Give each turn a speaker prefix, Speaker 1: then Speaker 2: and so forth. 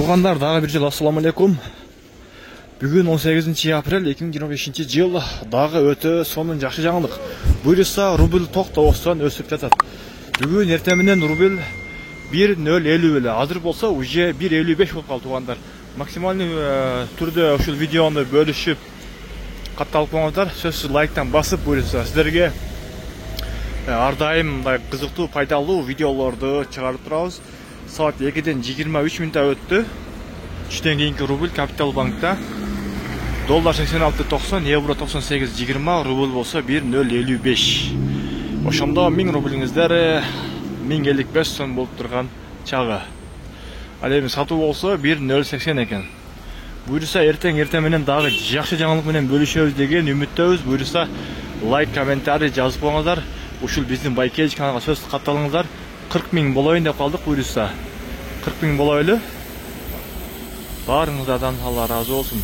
Speaker 1: Туғандар, дағы бір жыл ассаламу алейкум. Бүгін 18 апрель 2025 жыл, дағы өті сонын жақшы жаңылық. Бұйырса рубль тоқтауыстан өсіп жатады. Бүгін ертеменен рубль 1.050, азыр болса уже 1.55 болып қалды туғандар. Максимальный түрде ұшыл видеоны бөлішіп қатталып қоңыздар, сөзсіз лайктан басып бұйырса сіздерге ардайым қызықты пайдалы видеоларды шығарып тұрауыз. Saat 2'den 23 minut'a öttü. 3'ten keyinki rubl Kapital Bank'ta. Dolar 86.90, euro 98.20, rubl bolsa 1.055. Oşamda 1000 rublingizler 1055 son bolup turgan çağı. Al satуу bolsa 1.080 eken. Buyursa ertemenen dagы жақсы жаңылык менен бөлүшөбүз деген үмүттөбүз. Buyursa like, комментарий жазып коюңуздар. Ушул биздин Байкеч каналга сөз катталыңыздар. 40 000 болайын деп қалдық бұйырса. 40 000 болайлы. Барыңыздардан Алла разы болсын.